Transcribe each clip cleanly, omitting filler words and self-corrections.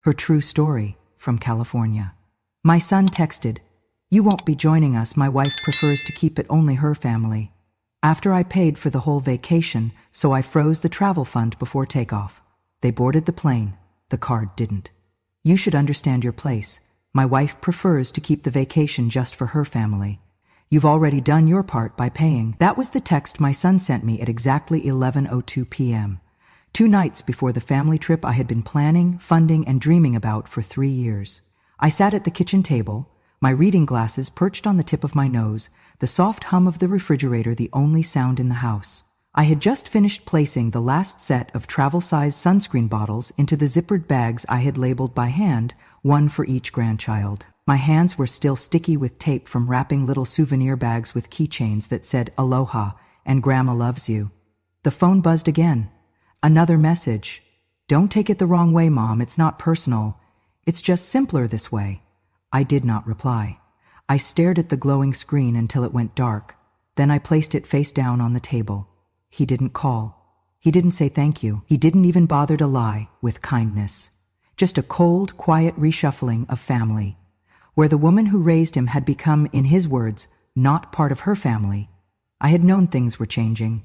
Her true story from California. My son texted, "You won't be joining us. My wife prefers to keep it only her family." After I paid for the whole vacation, so I froze the travel fund before takeoff. They boarded the plane. The card didn't. You should understand your place. My wife prefers to keep the vacation just for her family. You've already done your part by paying. That was the text my son sent me at exactly 11:02 p.m. 2 nights before the family trip I had been planning, funding, and dreaming about for 3 years. I sat at the kitchen table, my reading glasses perched on the tip of my nose, the soft hum of the refrigerator the only sound in the house. I had just finished placing the last set of travel-sized sunscreen bottles into the zippered bags I had labeled by hand, one for each grandchild. My hands were still sticky with tape from wrapping little souvenir bags with keychains that said "Aloha" and "Grandma loves you." The phone buzzed again. Another message. "Don't take it the wrong way, Mom. It's not personal. It's just simpler this way." I did not reply. I stared at the glowing screen until it went dark. Then I placed it face down on the table. He didn't call. He didn't say thank you. He didn't even bother to lie with kindness. Just a cold, quiet reshuffling of family, where the woman who raised him had become, in his words, not part of her family. I had known things were changing.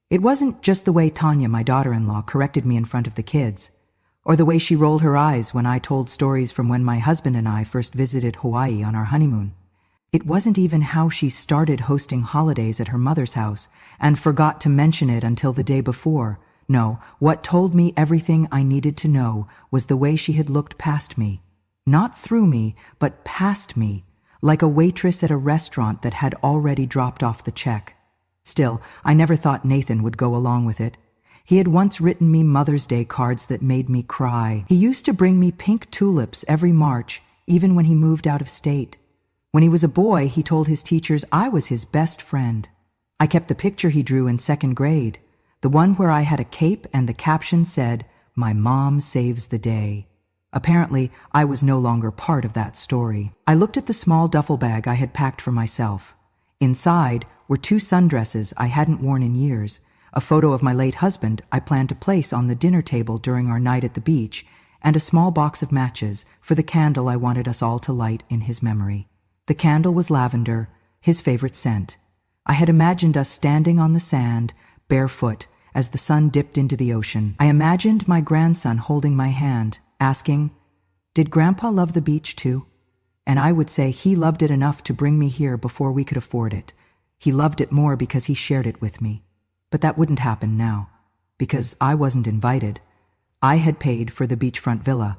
It wasn't just the way Tanya, my daughter-in-law, corrected me in front of the kids, or the way she rolled her eyes when I told stories from when my husband and I first visited Hawaii on our honeymoon. It wasn't even how she started hosting holidays at her mother's house and forgot to mention it until the day before. No, what told me everything I needed to know was the way she had looked past me. Not through me, but past me, like a waitress at a restaurant that had already dropped off the check. Still, I never thought Nathan would go along with it. He had once written me Mother's Day cards that made me cry. He used to bring me pink tulips every March, even when he moved out of state. When he was a boy, he told his teachers I was his best friend. I kept the picture he drew in 2nd grade, the one where I had a cape and the caption said, "My mom saves the day." Apparently, I was no longer part of that story. I looked at the small duffel bag I had packed for myself. Inside were 2 sundresses I hadn't worn in years, a photo of my late husband I planned to place on the dinner table during our night at the beach, and a small box of matches for the candle I wanted us all to light in his memory. The candle was lavender, his favorite scent. I had imagined us standing on the sand, barefoot, as the sun dipped into the ocean. I imagined my grandson holding my hand, asking, "Did Grandpa love the beach too?" And I would say he loved it enough to bring me here before we could afford it. He loved it more because he shared it with me. But that wouldn't happen now, because I wasn't invited. I had paid for the beachfront villa.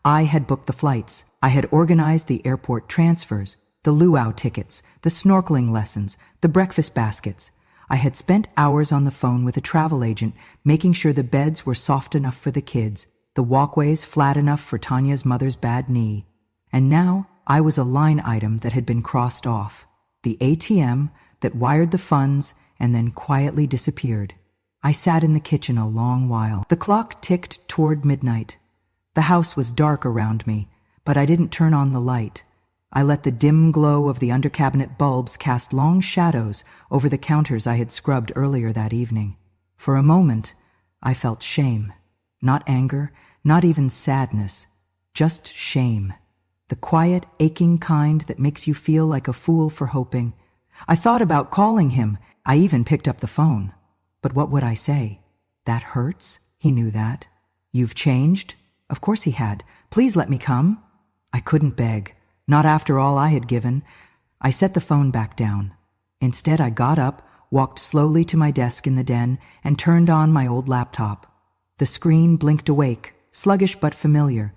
I had booked the flights. I had organized the airport transfers, the luau tickets, the snorkeling lessons, the breakfast baskets. I had spent hours on the phone with a travel agent, making sure the beds were soft enough for the kids, the walkways flat enough for Tanya's mother's bad knee. And now I was a line item that had been crossed off, the ATM that wired the funds and then quietly disappeared. I sat in the kitchen a long while. The clock ticked toward midnight. The house was dark around me, but I didn't turn on the light. I let the dim glow of the undercabinet bulbs cast long shadows over the counters I had scrubbed earlier that evening. For a moment, I felt shame. Not anger, not even sadness, just shame. The quiet, aching kind that makes you feel like a fool for hoping. I thought about calling him. I even picked up the phone. But what would I say? "That hurts?" He knew that. "You've changed?" Of course he had. "Please let me come." I couldn't beg. Not after all I had given. I set the phone back down. Instead, I got up, walked slowly to my desk in the den, and turned on my old laptop. The screen blinked awake, sluggish but familiar.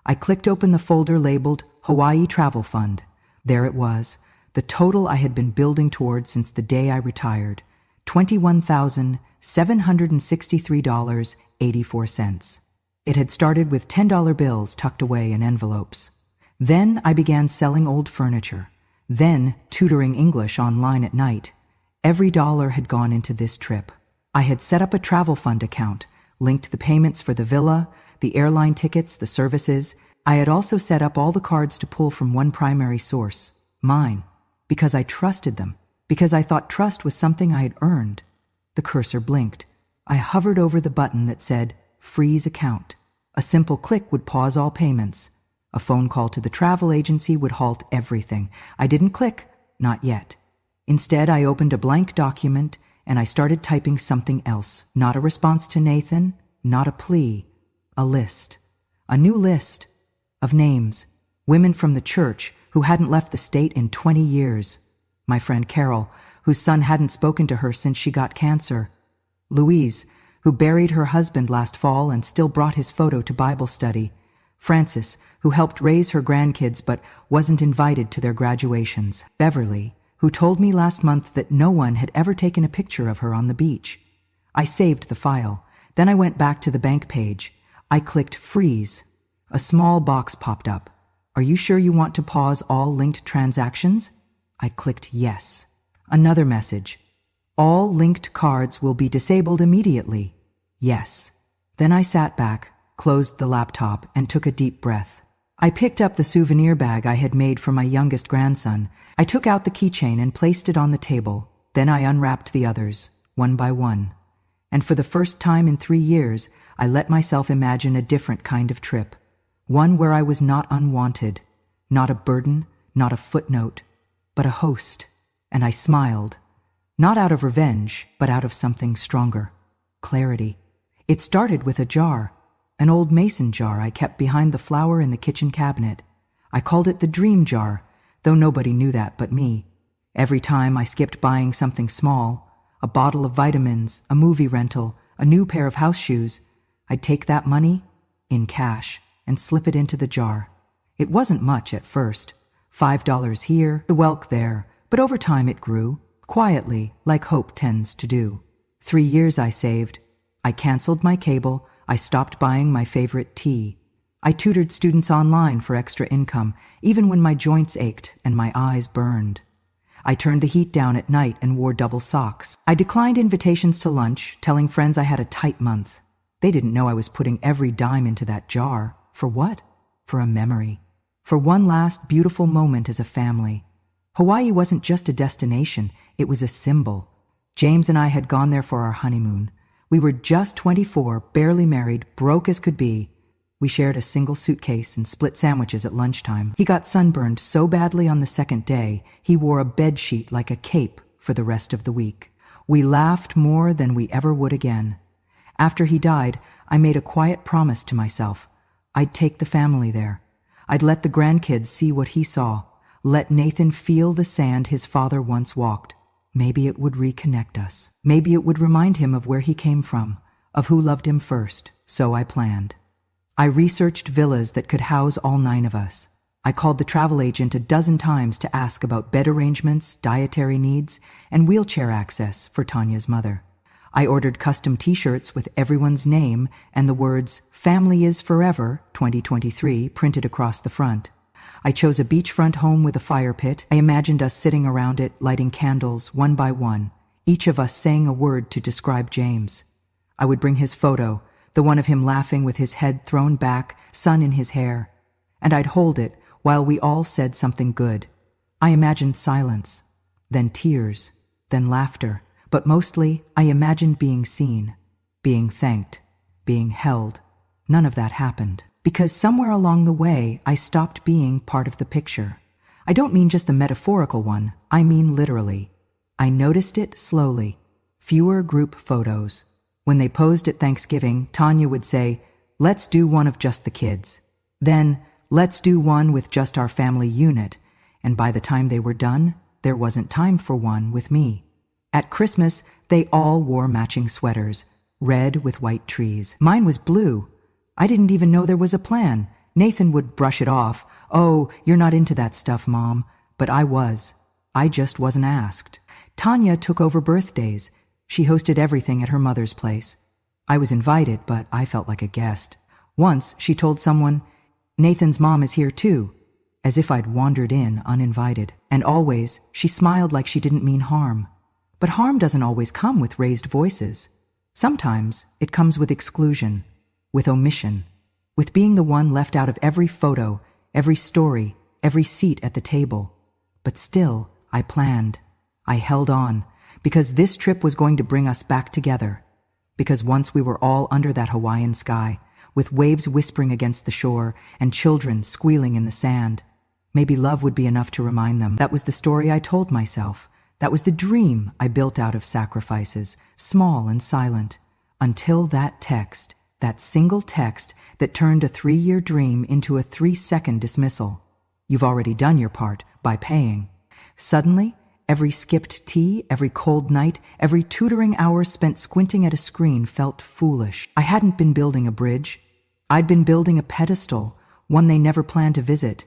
I clicked open the folder labeled Hawaii Travel Fund. There it was, the total I had been building toward since the day I retired, $21,763.84. It had started with $10 bills tucked away in envelopes. Then I began selling old furniture. Then tutoring English online at night. Every dollar had gone into this trip. I had set up a travel fund account, linked the payments for the villa, the airline tickets, the services. I had also set up all the cards to pull from one primary source, mine, because I trusted them, because I thought trust was something I had earned. The cursor blinked. I hovered over the button that said, Freeze Account. A simple click would pause all payments. A phone call to the travel agency would halt everything. I didn't click, not yet. Instead, I opened a blank document and I started typing something else. Not a response to Nathan, not a plea, a list. A new list of names, women from the church who hadn't left the state in 20 years. My friend Carol, whose son hadn't spoken to her since she got cancer. Louise, who buried her husband last fall and still brought his photo to Bible study. Frances, who helped raise her grandkids but wasn't invited to their graduations. Beverly, who told me last month that no one had ever taken a picture of her on the beach. I saved the file. Then I went back to the bank page. I clicked freeze. A small box popped up. Are you sure you want to pause all linked transactions? I clicked yes. Another message. All linked cards will be disabled immediately. Yes. Then I sat back, closed the laptop, and took a deep breath. I picked up the souvenir bag I had made for my youngest grandson. I took out the keychain and placed it on the table. Then I unwrapped the others, one by one. And for the first time in 3 years, I let myself imagine a different kind of trip. One where I was not unwanted, not a burden, not a footnote, but a host. And I smiled. Not out of revenge, but out of something stronger. Clarity. It started with a jar. An old mason jar I kept behind the flower in the kitchen cabinet. I called it the dream jar, though nobody knew that but me. Every time I skipped buying something small, a bottle of vitamins, a movie rental, a new pair of house shoes, I'd take that money, in cash, and slip it into the jar. It wasn't much at first. $5 here, the welk there, but over time it grew, quietly, like hope tends to do. 3 years I saved. I canceled my cable. I stopped buying my favorite tea. I tutored students online for extra income, even when my joints ached and my eyes burned. I turned the heat down at night and wore double socks. I declined invitations to lunch, telling friends I had a tight month. They didn't know I was putting every dime into that jar. For what? For a memory. For one last beautiful moment as a family. Hawaii wasn't just a destination, it was a symbol. James and I had gone there for our honeymoon. We were just 24, barely married, broke as could be. We shared a single suitcase and split sandwiches at lunchtime. He got sunburned so badly on the second day, he wore a bedsheet like a cape for the rest of the week. We laughed more than we ever would again. After he died, I made a quiet promise to myself. I'd take the family there. I'd let the grandkids see what he saw. Let Nathan feel the sand his father once walked. Maybe it would reconnect us. Maybe it would remind him of where he came from, of who loved him first. So I planned. I researched villas that could house all 9 of us. I called the travel agent a dozen times to ask about bed arrangements, dietary needs, and wheelchair access for Tanya's mother. I ordered custom t-shirts with everyone's name and the words "Family is Forever 2023" printed across the front. I chose a beachfront home with a fire pit. I imagined us sitting around it, lighting candles one by one, each of us saying a word to describe James. I would bring his photo, the one of him laughing with his head thrown back, sun in his hair, and I'd hold it while we all said something good. I imagined silence, then tears, then laughter, but mostly I imagined being seen, being thanked, being held. None of that happened. Because somewhere along the way, I stopped being part of the picture. I don't mean just the metaphorical one, I mean literally. I noticed it slowly. Fewer group photos. When they posed at Thanksgiving, Tanya would say, "Let's do one of just the kids." Then, "Let's do one with just our family unit." And by the time they were done, there wasn't time for one with me. At Christmas, they all wore matching sweaters, red with white trees. Mine was blue. I didn't even know there was a plan. Nathan would brush it off. "Oh, you're not into that stuff, Mom." But I was. I just wasn't asked. Tanya took over birthdays. She hosted everything at her mother's place. I was invited, but I felt like a guest. Once, she told someone, "Nathan's mom is here too," as if I'd wandered in uninvited. And always, she smiled like she didn't mean harm. But harm doesn't always come with raised voices. Sometimes it comes with exclusion, with omission, with being the one left out of every photo, every story, every seat at the table. But still, I planned. I held on, because this trip was going to bring us back together. Because once we were all under that Hawaiian sky, with waves whispering against the shore and children squealing in the sand. Maybe love would be enough to remind them. That was the story I told myself. That was the dream I built out of sacrifices, small and silent, until that text, that single text that turned a 3-year dream into a 3-second dismissal. You've already done your part by paying. Suddenly, every skipped tea, every cold night, every tutoring hour spent squinting at a screen felt foolish. I hadn't been building a bridge. I'd been building a pedestal, one they never planned to visit.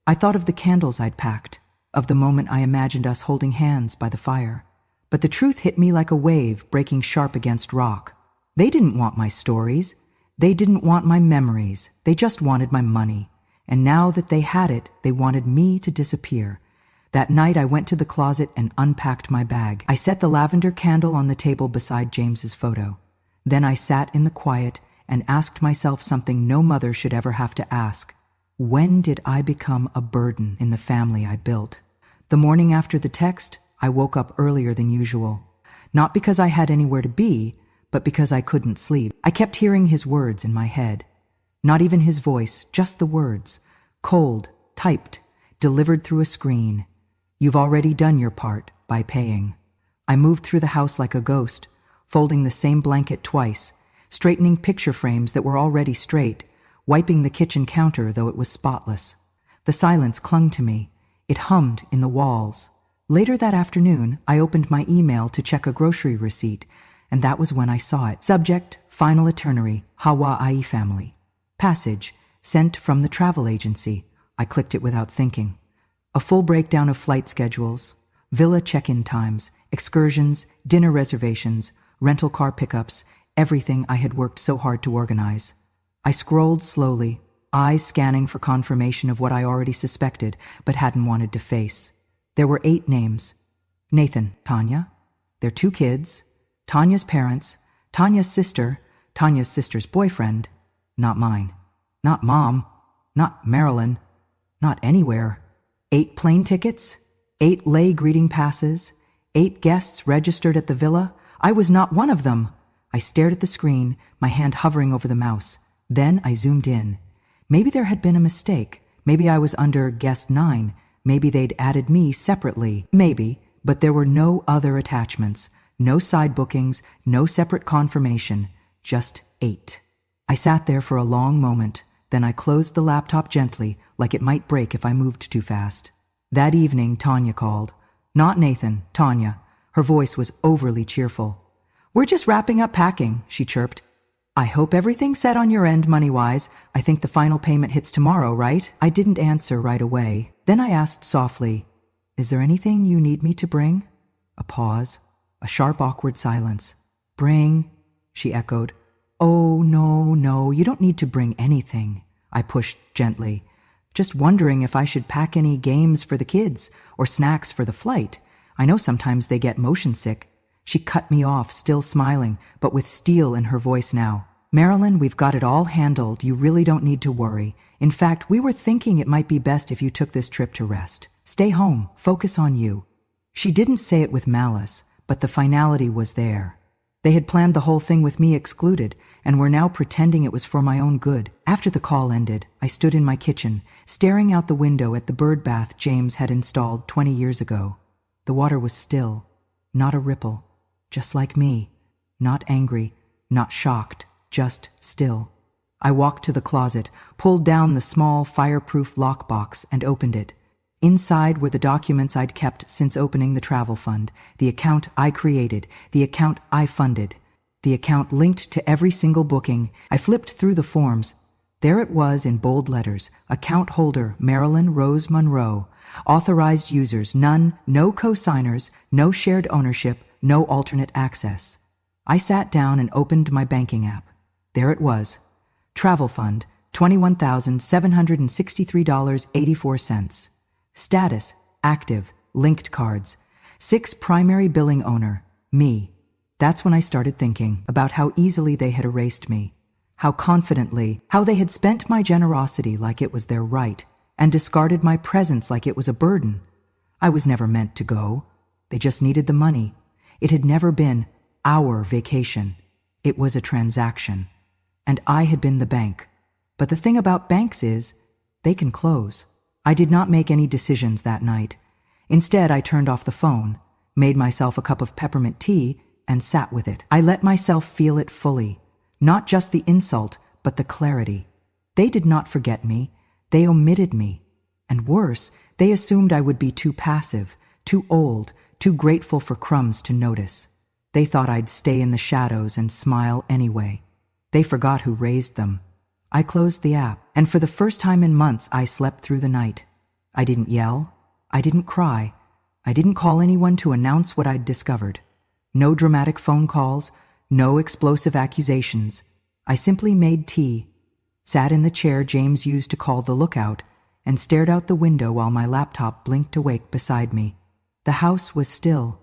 I thought of the candles I'd packed, of the moment I imagined us holding hands by the fire. But the truth hit me like a wave breaking sharp against rock. They didn't want my stories. They didn't want my memories. They just wanted my money. And now that they had it, they wanted me to disappear. That night I went to the closet and unpacked my bag. I set the lavender candle on the table beside James's photo. Then I sat in the quiet and asked myself something no mother should ever have to ask. When did I become a burden in the family I built? The morning after the text, I woke up earlier than usual. Not because I had anywhere to be, but because I couldn't sleep. I kept hearing his words in my head. Not even his voice, just the words. Cold, typed, delivered through a screen. You've already done your part by paying. I moved through the house like a ghost, folding the same blanket twice, straightening picture frames that were already straight, wiping the kitchen counter though it was spotless. The silence clung to me. It hummed in the walls. Later that afternoon, I opened my email to check a grocery receipt, and that was when I saw it. Subject, Final Itinerary, Hawaii Family. Passage, sent from the travel agency. I clicked it without thinking. A full breakdown of flight schedules, villa check-in times, excursions, dinner reservations, rental car pickups, everything I had worked so hard to organize. I scrolled slowly, eyes scanning for confirmation of what I already suspected but hadn't wanted to face. There were 8 names. Nathan, Tanya, their 2 kids, Tanya's parents, Tanya's sister's boyfriend, not mine, not Mom, not Marilyn, not anywhere. 8 plane tickets, 8 lay greeting passes, 8 guests registered at the villa. I was not one of them. I stared at the screen, my hand hovering over the mouse. Then I zoomed in. Maybe there had been a mistake. Maybe I was under guest 9. Maybe they'd added me separately. Maybe, but there were no other attachments. No side bookings, no separate confirmation. Just 8. I sat there for a long moment. Then I closed the laptop gently, like it might break if I moved too fast. That evening, Tanya called. Not Nathan, Tanya. Her voice was overly cheerful. "We're just wrapping up packing," she chirped. "I hope everything's set on your end money-wise. I think the final payment hits tomorrow, right?" I didn't answer right away. Then I asked softly, "Is there anything you need me to bring?" A pause, a sharp, awkward silence. "Bring," she echoed. "Oh, no, you don't need to bring anything," I pushed gently. "Just wondering if I should pack any games for the kids or snacks for the flight. I know sometimes they get motion sick." She cut me off, still smiling, but with steel in her voice now. "Marilyn, we've got it all handled. You really don't need to worry. In fact, we were thinking it might be best if you took this trip to rest. Stay home. Focus on you." She didn't say it with malice, but the finality was there. They had planned the whole thing with me excluded, and were now pretending it was for my own good. After the call ended, I stood in my kitchen, staring out the window at the bird bath James had installed 20 years ago. The water was still, not a ripple. Just like me, not angry, not shocked, just still. I walked to the closet, pulled down the small fireproof lockbox, and opened it. Inside were the documents I'd kept since opening the travel fund, the account I created, the account I funded, the account linked to every single booking. I flipped through the forms. There it was in bold letters, account holder Marilyn Rose Monroe, authorized users none, no co-signers, no shared ownership, no alternate access. I sat down and opened my banking app. There it was. Travel fund, $21,763.84. Status, active, linked cards. 6 primary billing owner, me. That's when I started thinking about how easily they had erased me. How confidently, how they had spent my generosity like it was their right, and discarded my presence like it was a burden. I was never meant to go. They just needed the money. It had never been our vacation. It was a transaction. and I had been the bank. But the thing about banks is, they can close. I did not make any decisions that night. Instead, I turned off the phone, made myself a cup of peppermint tea, and sat with it. I let myself feel it fully, not just the insult, but the clarity. They did not forget me. They omitted me. And worse, they assumed I would be too passive, too old, too grateful for crumbs to notice. They thought I'd stay in the shadows and smile anyway. They forgot who raised them. I closed the app, and for the first time in months, I slept through the night. I didn't yell. I didn't cry. I didn't call anyone to announce what I'd discovered. No dramatic phone calls, no explosive accusations. I simply made tea, sat in the chair James used to call the lookout, and stared out the window while my laptop blinked awake beside me. The house was still.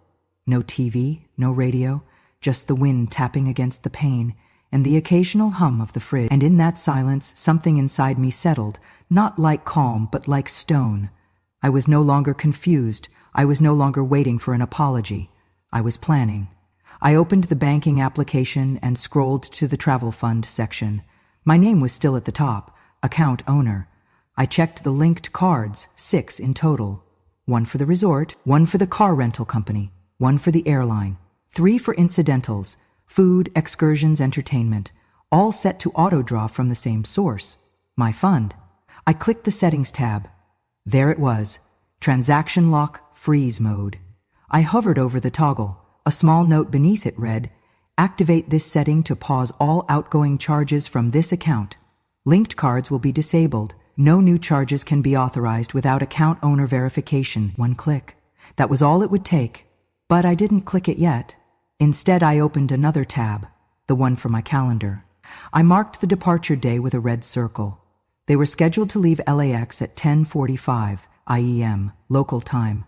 No TV, no radio, just the wind tapping against the pane, and the occasional hum of the fridge. And in that silence, something inside me settled, not like calm, but like stone. I was no longer confused. I was no longer waiting for an apology. I was planning. I opened the banking application and scrolled to the travel fund section. My name was still at the top, account owner. I checked the linked cards, 6 in total. 1 for the resort, 1 for the car rental company, 1 for the airline, 3 for incidentals, food, excursions, entertainment, all set to auto-draw from the same source, my fund. I clicked the Settings tab. There it was, Transaction Lock Freeze Mode. I hovered over the toggle. A small note beneath it read, "Activate this setting to pause all outgoing charges from this account. Linked cards will be disabled. No new charges can be authorized without account owner verification." 1 click. That was all it would take. But I didn't click it yet. Instead, I opened another tab, the one for my calendar. I marked the departure day with a red circle. They were scheduled to leave LAX at 10:45 IEM, local time.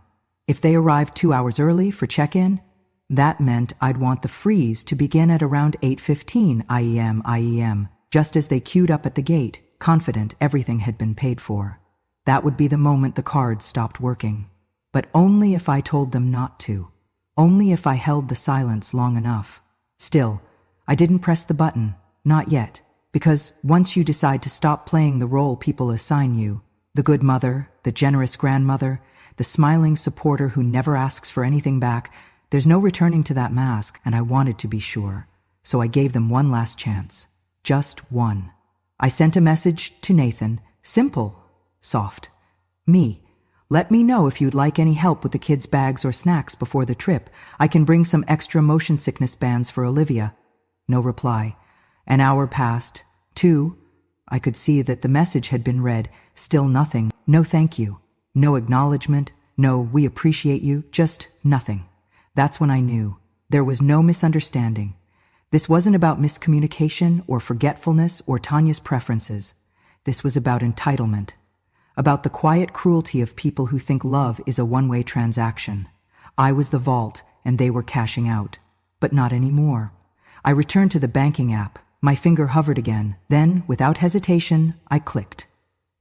If they arrived 2 hours early for check-in, that meant I'd want the freeze to begin at around 8:15 IEM, just as they queued up at the gate, confident everything had been paid for. That would be the moment the cards stopped working. But only if I told them not to. Only if I held the silence long enough. Still, I didn't press the button, not yet, because once you decide to stop playing the role people assign you, the good mother, the generous grandmother, the smiling supporter who never asks for anything back, there's no returning to that mask, and I wanted to be sure. So I gave them one last chance. Just one. I sent a message to Nathan, simple, soft. "Me. Let me know if you'd like any help with the kids' bags or snacks before the trip. I can bring some extra motion sickness bands for Olivia." No reply. An hour passed. 2. I could see that the message had been read. Still nothing. No thank you. No acknowledgement. No "we appreciate you." Just nothing. That's when I knew. There was no misunderstanding. This wasn't about miscommunication or forgetfulness or Tanya's preferences. This was about entitlement. About the quiet cruelty of people who think love is a one-way transaction. I was the vault, and they were cashing out. But not anymore. I returned to the banking app. My finger hovered again. Then, without hesitation, I clicked.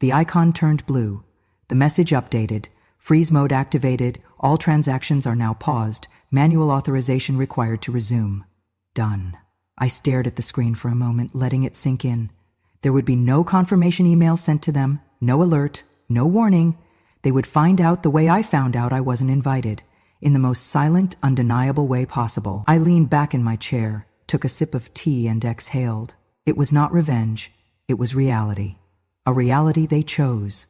The icon turned blue. The message updated. Freeze mode activated. All transactions are now paused. Manual authorization required to resume. Done. I stared at the screen for a moment, letting it sink in. There would be no confirmation email sent to them, no alert, no warning. They would find out the way I found out I wasn't invited, in the most silent, undeniable way possible. I leaned back in my chair, took a sip of tea, and exhaled. It was not revenge. It was reality. A reality they chose.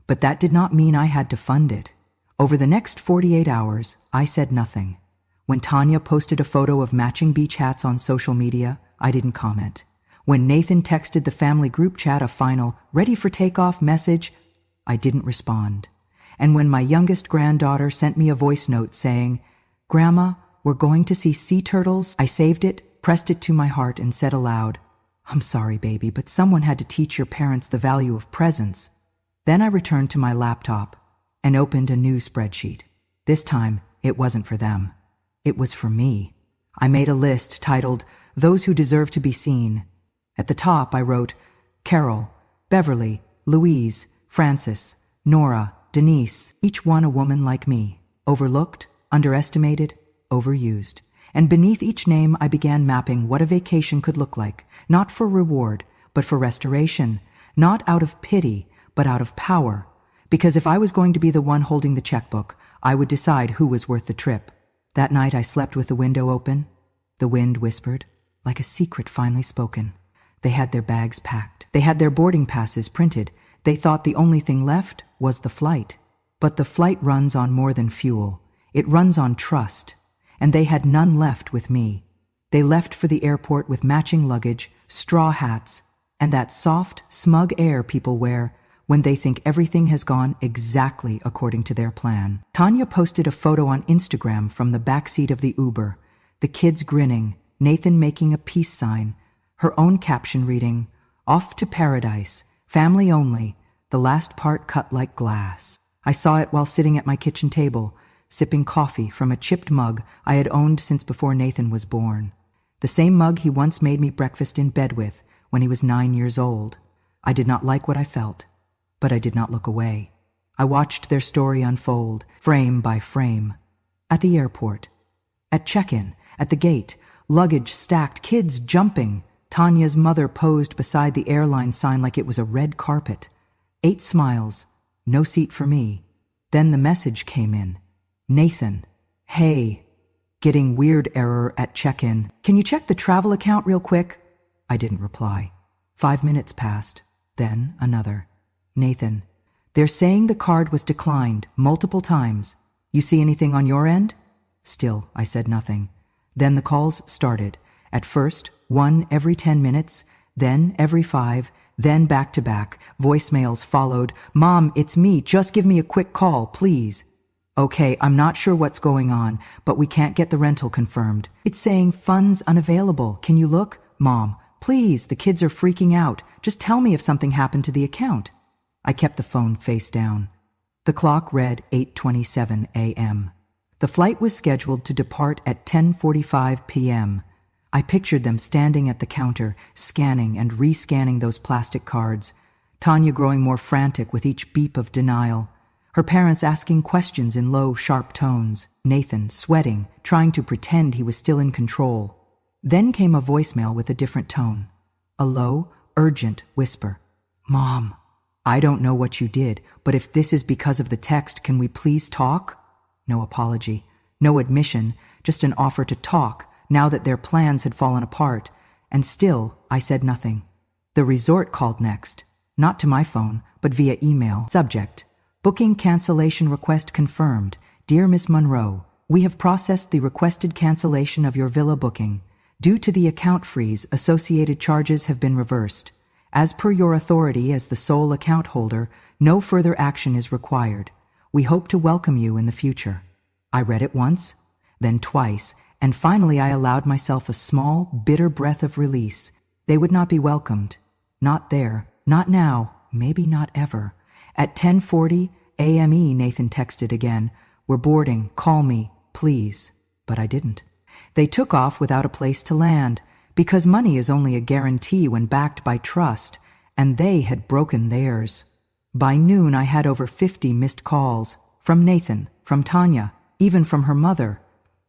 But that did not mean I had to fund it. Over the next 48 hours, I said nothing. When Tanya posted a photo of matching beach hats on social media, I didn't comment. When Nathan texted the family group chat a final, ready for takeoff message, I didn't respond. And when my youngest granddaughter sent me a voice note saying, "Grandma, we're going to see sea turtles," I saved it, pressed it to my heart, and said aloud, "I'm sorry, baby, but someone had to teach your parents the value of presents." Then I returned to my laptop and opened a new spreadsheet. This time, it wasn't for them. It was for me. I made a list titled, "Those Who Deserve to Be Seen." At the top, I wrote, Carol, Beverly, Louise, Frances, Nora, Denise, each one a woman like me, overlooked, underestimated, overused. And beneath each name I began mapping what a vacation could look like, not for reward, but for restoration, not out of pity, but out of power. Because if I was going to be the one holding the checkbook, I would decide who was worth the trip. That night I slept with the window open. The wind whispered, like a secret finally spoken. They had their bags packed. They had their boarding passes printed. They thought the only thing left was the flight. But the flight runs on more than fuel. It runs on trust. And they had none left with me. They left for the airport with matching luggage, straw hats, and that soft, smug air people wear when they think everything has gone exactly according to their plan. Tanya posted a photo on Instagram from the backseat of the Uber, the kids grinning, Nathan making a peace sign, her own caption reading, "Off to paradise, family only, the last part cut like glass." I saw it while sitting at my kitchen table, sipping coffee from a chipped mug I had owned since before Nathan was born. The same mug he once made me breakfast in bed with when he was 9 years old. I did not like what I felt, but I did not look away. I watched their story unfold, frame by frame. At the airport, at check-in, at the gate, luggage stacked, kids jumping. Tanya's mother posed beside the airline sign like it was a red carpet. 8 smiles, no seat for me. Then the message came in. "Nathan, hey, getting weird error at check-in. Can you check the travel account real quick?" I didn't reply. 5 minutes passed, then another. "Nathan, they're saying the card was declined multiple times. You see anything on your end?" Still, I said nothing. Then the calls started. At first, 1 every 10 minutes, then every 5, then back-to-back. Voicemails followed. "Mom, it's me. Just give me a quick call, please." "Okay, I'm not sure what's going on, but we can't get the rental confirmed. It's saying funds unavailable. Can you look? Mom, please, the kids are freaking out. Just tell me if something happened to the account." I kept the phone face down. The clock read 8:27 a.m. The flight was scheduled to depart at 10:45 p.m. I pictured them standing at the counter, scanning and re-scanning those plastic cards. Tanya growing more frantic with each beep of denial. Her parents asking questions in low, sharp tones. Nathan sweating, trying to pretend he was still in control. Then came a voicemail with a different tone. A low, urgent whisper. "Mom, I don't know what you did, but if this is because of the text, can we please talk?" No apology, no admission, just an offer to talk now that their plans had fallen apart. And still, I said nothing. The resort called next, not to my phone, but via email. Subject: Booking cancellation request confirmed. Dear Miss Monroe, we have processed the requested cancellation of your villa booking. Due to the account freeze, associated charges have been reversed. As per your authority as the sole account holder, no further action is required. We hope to welcome you in the future. I read it once, then twice, and finally I allowed myself a small, bitter breath of release. They would not be welcomed. Not there. Not now. Maybe not ever. At 10:40 a.m. Nathan texted again. "We're boarding. Call me, please." But I didn't. They took off without a place to land, because money is only a guarantee when backed by trust, and they had broken theirs. By noon I had over 50 missed calls. From Nathan, from Tanya, even from her mother.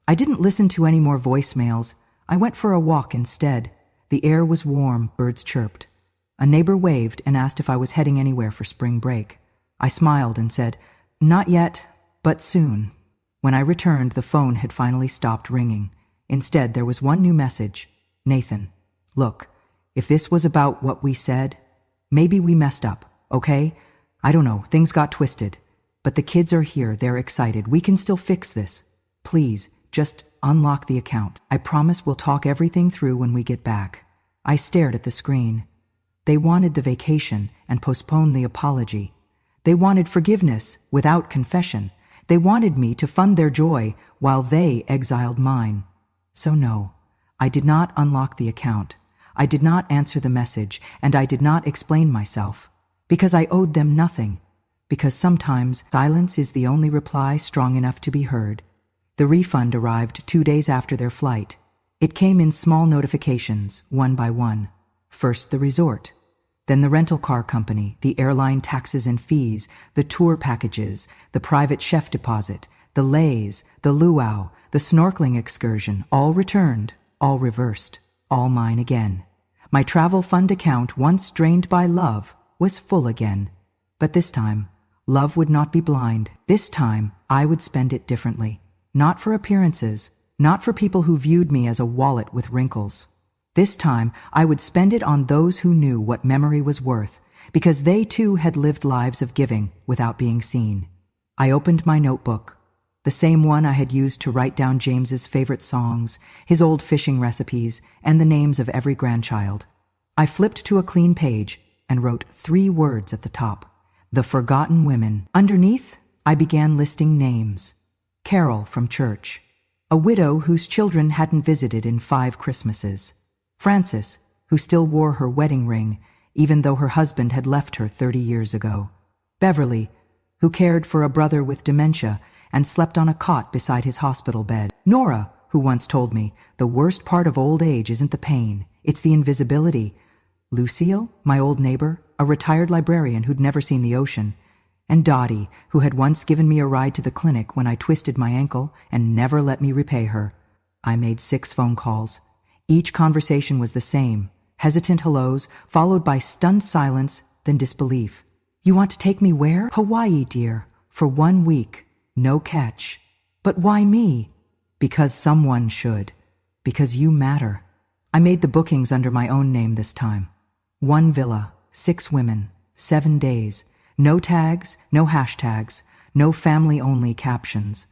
I didn't listen to any more voicemails. I went for a walk instead. The air was warm, birds chirped. A neighbor waved and asked if I was heading anywhere for spring break. I smiled and said, "Not yet, but soon." When I returned, the phone had finally stopped ringing. Instead, there was one new message. "Nathan, look, if this was about what we said, maybe we messed up, okay? I don't know, things got twisted. But the kids are here, they're excited. We can still fix this. Please, just unlock the account. I promise we'll talk everything through when we get back." I stared at the screen. They wanted the vacation and postponed the apology. They wanted forgiveness without confession. They wanted me to fund their joy while they exiled mine. So no, I did not unlock the account. I did not answer the message, and I did not explain myself. Because I owed them nothing. Because sometimes silence is the only reply strong enough to be heard. The refund arrived 2 days after their flight. It came in small notifications, one by one. First the resort, then the rental car company, the airline taxes and fees, the tour packages, the private chef deposit, The leis, the luau, the snorkeling excursion, all returned, all reversed, all mine again. My travel fund account, once drained by love, was full again. But this time, love would not be blind. This time, I would spend it differently. Not for appearances, not for people who viewed me as a wallet with wrinkles. This time, I would spend it on those who knew what memory was worth, because they too had lived lives of giving without being seen. I opened my notebook, the same one I had used to write down James's favorite songs, his old fishing recipes, and the names of every grandchild. I flipped to a clean page and wrote 3 words at the top: The Forgotten Women. Underneath, I began listing names. Carol from church, a widow whose children hadn't visited in 5 Christmases. Frances, who still wore her wedding ring, even though her husband had left her 30 years ago. Beverly, who cared for a brother with dementia and slept on a cot beside his hospital bed. Nora, who once told me, the worst part of old age isn't the pain, it's the invisibility. Lucille, my old neighbor, a retired librarian who'd never seen the ocean. And Dottie, who had once given me a ride to the clinic when I twisted my ankle and never let me repay her. I made 6 phone calls. Each conversation was the same: hesitant hellos, followed by stunned silence, then disbelief. You want to take me where? Hawaii, dear. For 1 week. No catch. But why me? Because someone should. Because you matter. I made the bookings under my own name this time. 1 villa, 6 women, 7 days. No tags, no hashtags, no family-only captions.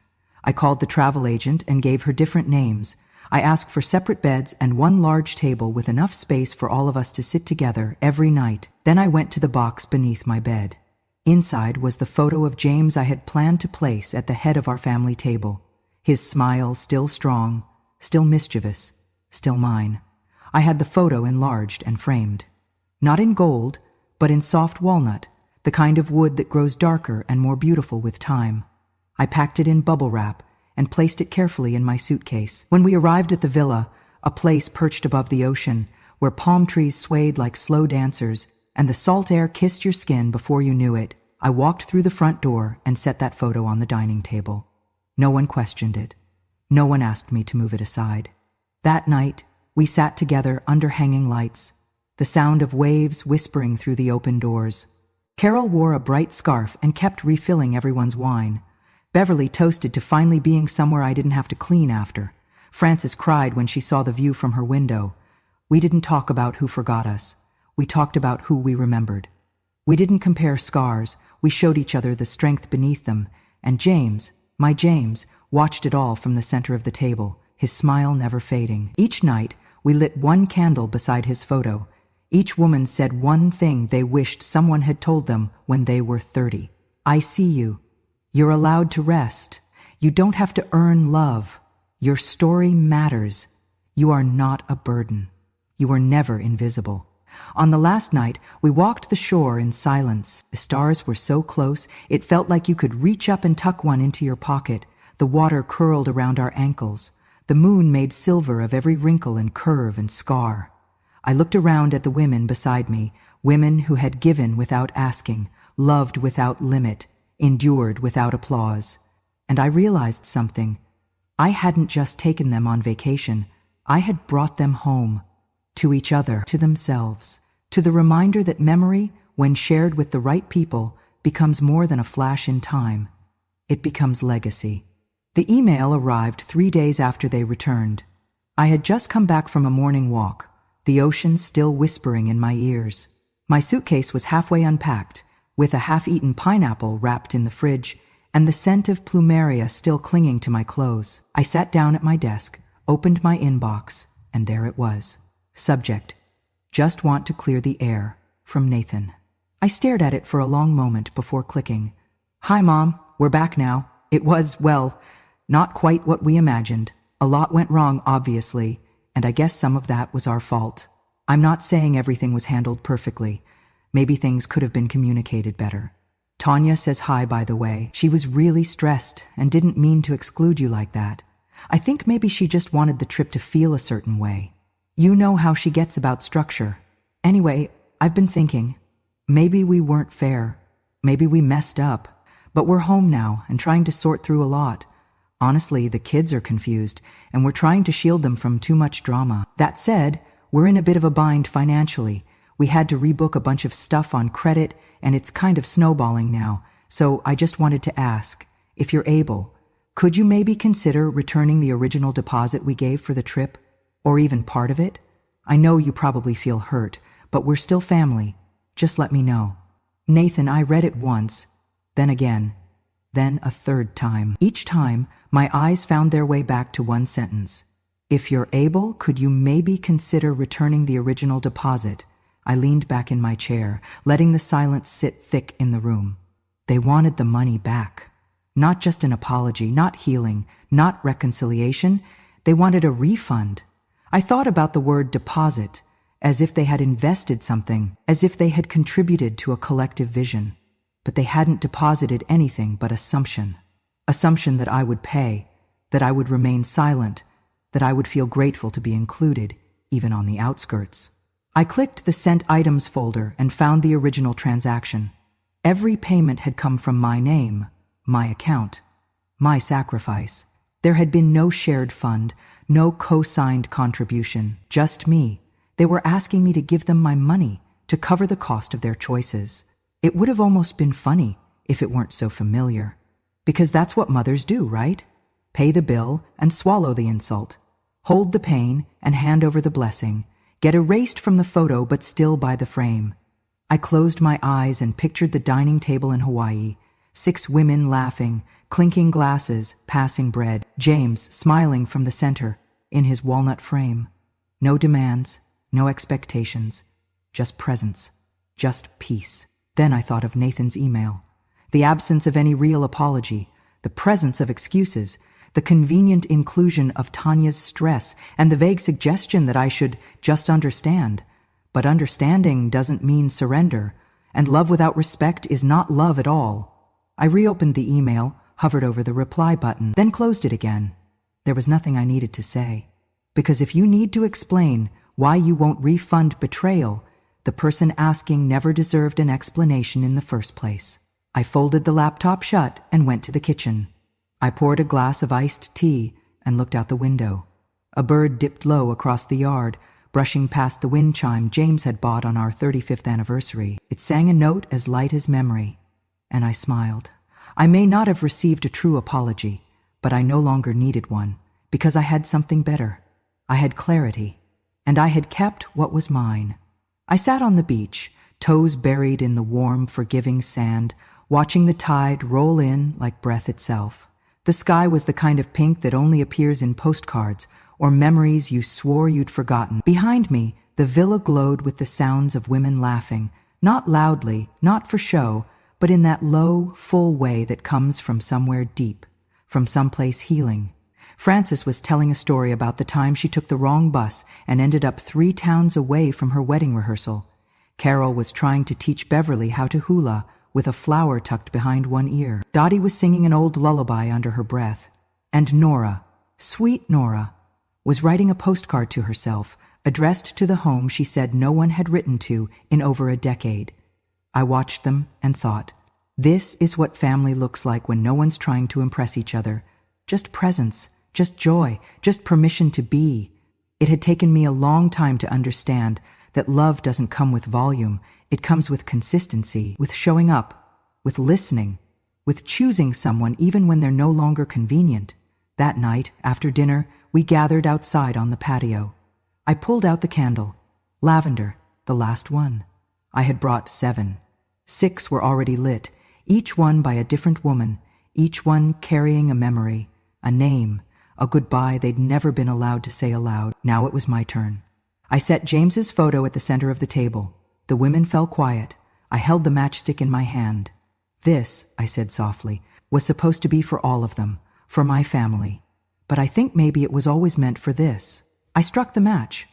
I called the travel agent and gave her different names. I asked for separate beds and 1 large table with enough space for all of us to sit together every night. Then I went to the box beneath my bed. Inside was the photo of James I had planned to place at the head of our family table. His smile still strong, still mischievous, still mine. I had the photo enlarged and framed. Not in gold, but in soft walnut, the kind of wood that grows darker and more beautiful with time. I packed it in bubble wrap and placed it carefully in my suitcase. When we arrived at the villa, a place perched above the ocean, where palm trees swayed like slow dancers and the salt air kissed your skin before you knew it, I walked through the front door and set that photo on the dining table. No one questioned it. No one asked me to move it aside. That night, we sat together under hanging lights, the sound of waves whispering through the open doors. Carol wore a bright scarf and kept refilling everyone's wine. Beverly toasted to finally being somewhere I didn't have to clean after. Frances cried when she saw the view from her window. We didn't talk about who forgot us. We talked about who we remembered. We didn't compare scars. We showed each other the strength beneath them. And James, my James, watched it all from the center of the table, his smile never fading. Each night, we lit 1 candle beside his photo. Each woman said 1 thing they wished someone had told them when they were 30. I see you. You're allowed to rest. You don't have to earn love. Your story matters. You are not a burden. You are never invisible. On the last night, we walked the shore in silence. The stars were so close, it felt like you could reach up and tuck one into your pocket. The water curled around our ankles. The moon made silver of every wrinkle and curve and scar. I looked around at the women beside me, women who had given without asking, loved without limit, endured without applause. And I realized something. I hadn't just taken them on vacation. I had brought them home. To each other, to themselves, to the reminder that memory, when shared with the right people, becomes more than a flash in time. It becomes legacy. The email arrived 3 days after they returned. I had just come back from a morning walk, the ocean still whispering in my ears. My suitcase was halfway unpacked, with a half-eaten pineapple wrapped in the fridge, and the scent of plumeria still clinging to my clothes. I sat down at my desk, opened my inbox, and there it was. Subject: Just want to clear the air, from Nathan. I stared at it for a long moment before clicking. Hi, Mom, we're back now. It was, well, not quite what we imagined. A lot went wrong, obviously, and I guess some of that was our fault. I'm not saying everything was handled perfectly. Maybe things could have been communicated better. Tanya says hi, by the way. She was really stressed and didn't mean to exclude you like that. I think maybe she just wanted the trip to feel a certain way. You know how she gets about structure. Anyway, I've been thinking, maybe we weren't fair. Maybe we messed up. But we're home now and trying to sort through a lot. Honestly, the kids are confused, and we're trying to shield them from too much drama. That said, we're in a bit of a bind financially. We had to rebook a bunch of stuff on credit, and it's kind of snowballing now. So I just wanted to ask, if you're able, could you maybe consider returning the original deposit we gave for the trip? Or even part of it? I know you probably feel hurt, but we're still family. Just let me know. Nathan, I read it once, then again, then a third time. Each time, my eyes found their way back to one sentence. If you're able, could you maybe consider returning the original deposit? I leaned back in my chair, letting the silence sit thick in the room. They wanted the money back. Not just an apology, not healing, not reconciliation. They wanted a refund. I thought about the word deposit, as if they had invested something, as if they had contributed to a collective vision. But they hadn't deposited anything but assumption. Assumption that I would pay, that I would remain silent, that I would feel grateful to be included, even on the outskirts. I clicked the Sent Items folder and found the original transaction. Every payment had come from my name, my account, my sacrifice. There had been no shared fund, no co-signed contribution, just me. They were asking me to give them my money to cover the cost of their choices. It would have almost been funny if it weren't so familiar. Because that's what mothers do, right? Pay the bill and swallow the insult. Hold the pain and hand over the blessing. Get erased from the photo but still by the frame. I closed my eyes and pictured the dining table in Hawaii. 6 women laughing, clinking glasses, passing bread. James smiling from the center, in his walnut frame. No demands, no expectations. Just presence. Just peace. Then I thought of Nathan's email. The absence of any real apology. The presence of excuses. The convenient inclusion of Tanya's stress and the vague suggestion that I should just understand. But understanding doesn't mean surrender, and love without respect is not love at all. I reopened the email, hovered over the reply button, then closed it again. There was nothing I needed to say. Because if you need to explain why you won't refund betrayal, the person asking never deserved an explanation in the first place. I folded the laptop shut and went to the kitchen. I poured a glass of iced tea and looked out the window. A bird dipped low across the yard, brushing past the wind chime James had bought on our 35th anniversary. It sang a note as light as memory, and I smiled. I may not have received a true apology, but I no longer needed one, because I had something better. I had clarity, and I had kept what was mine. I sat on the beach, toes buried in the warm, forgiving sand, watching the tide roll in like breath itself. The sky was the kind of pink that only appears in postcards or memories you swore you'd forgotten. Behind me, the villa glowed with the sounds of women laughing, not loudly, not for show, but in that low, full way that comes from somewhere deep, from someplace healing. Frances was telling a story about the time she took the wrong bus and ended up 3 towns away from her wedding rehearsal. Carol was trying to teach Beverly how to hula, with a flower tucked behind one ear. Dottie was singing an old lullaby under her breath. And Nora, sweet Nora, was writing a postcard to herself, addressed to the home she said no one had written to in over a decade. I watched them and thought, this is what family looks like when no one's trying to impress each other. Just presence, just joy, just permission to be. It had taken me a long time to understand that love doesn't come with volume. It comes with consistency, with showing up, with listening, with choosing someone even when they're no longer convenient. That night, after dinner, we gathered outside on the patio. I pulled out the candle. Lavender, the last one. I had brought 7. 6 were already lit, each one by a different woman, each one carrying a memory, a name, a goodbye they'd never been allowed to say aloud. Now it was my turn. I set James's photo at the center of the table. The women fell quiet. I held the matchstick in my hand. This, I said softly, was supposed to be for all of them, for my family. But I think maybe it was always meant for this. I struck the match.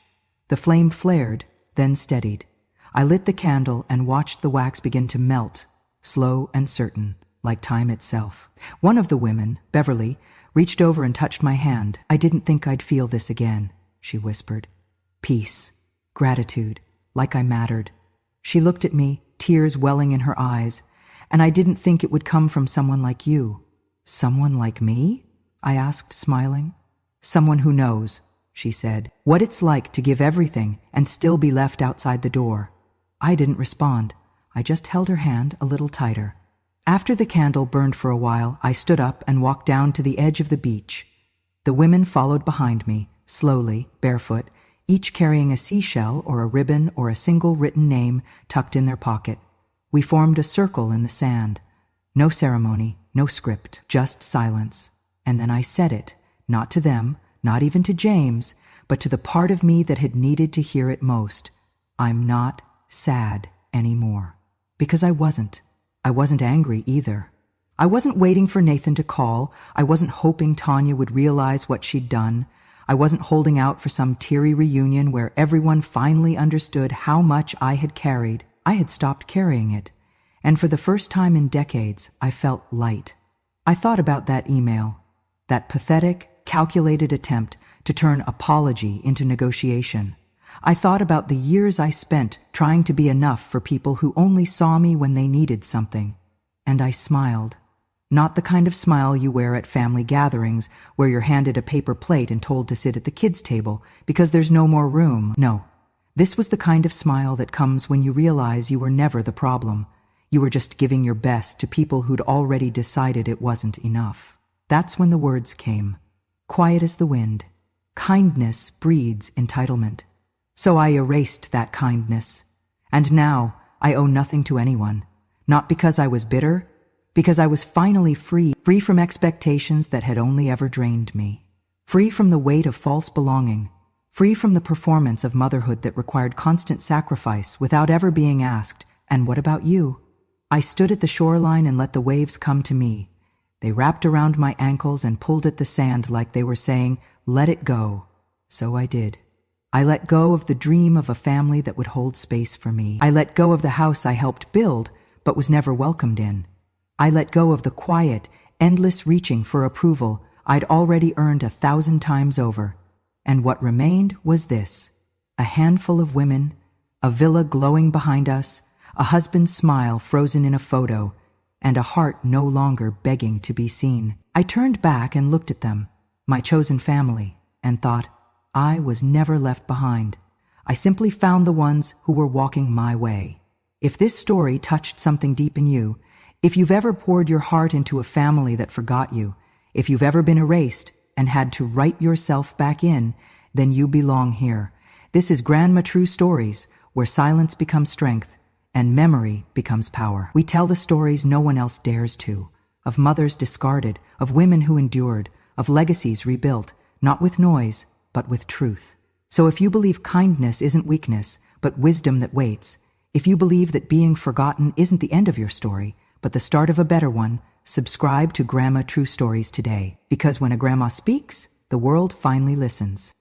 The flame flared, then steadied. I lit the candle and watched the wax begin to melt, slow and certain, like time itself. One of the women, Beverly, reached over and touched my hand. I didn't think I'd feel this again, she whispered. Peace, gratitude, like I mattered. She looked at me, tears welling in her eyes, and I didn't think it would come from someone like you. Someone like me? I asked, smiling. Someone who knows, she said, what it's like to give everything and still be left outside the door. I didn't respond. I just held her hand a little tighter. After the candle burned for a while, I stood up and walked down to the edge of the beach. The women followed behind me, slowly, barefoot, each carrying a seashell or a ribbon or a single written name tucked in their pocket. We formed a circle in the sand. No ceremony, no script, just silence. And then I said it, not to them, not even to James, but to the part of me that had needed to hear it most. I'm not sad anymore. Because I wasn't. I wasn't angry either. I wasn't waiting for Nathan to call. I wasn't hoping Tanya would realize what she'd done. I wasn't holding out for some teary reunion where everyone finally understood how much I had carried. I had stopped carrying it. And for the first time in decades, I felt light. I thought about that email, that pathetic, calculated attempt to turn apology into negotiation. I thought about the years I spent trying to be enough for people who only saw me when they needed something. And I smiled. Not the kind of smile you wear at family gatherings where you're handed a paper plate and told to sit at the kids' table because there's no more room. No, this was the kind of smile that comes when you realize you were never the problem. You were just giving your best to people who'd already decided it wasn't enough. That's when the words came. Quiet as the wind. Kindness breeds entitlement. So I erased that kindness. And now I owe nothing to anyone. Not because I was bitter, because I was finally free from expectations that had only ever drained me. Free from the weight of false belonging. Free from the performance of motherhood that required constant sacrifice without ever being asked, "And what about you?" I stood at the shoreline and let the waves come to me. They wrapped around my ankles and pulled at the sand like they were saying, "Let it go." So I did. I let go of the dream of a family that would hold space for me. I let go of the house I helped build, but was never welcomed in. I let go of the quiet, endless reaching for approval I'd already earned 1,000 times over. And what remained was this: a handful of women, a villa glowing behind us, a husband's smile frozen in a photo, and a heart no longer begging to be seen. I turned back and looked at them, my chosen family, and thought, I was never left behind. I simply found the ones who were walking my way. If this story touched something deep in you, if you've ever poured your heart into a family that forgot you, if you've ever been erased and had to write yourself back in, then you belong here. This is Grandma True Stories, where silence becomes strength and memory becomes power. We tell the stories no one else dares to, of mothers discarded, of women who endured, of legacies rebuilt, not with noise, but with truth. So if you believe kindness isn't weakness, but wisdom that waits, if you believe that being forgotten isn't the end of your story, but the start of a better one, subscribe to Grandma True Stories today. Because when a grandma speaks, the world finally listens.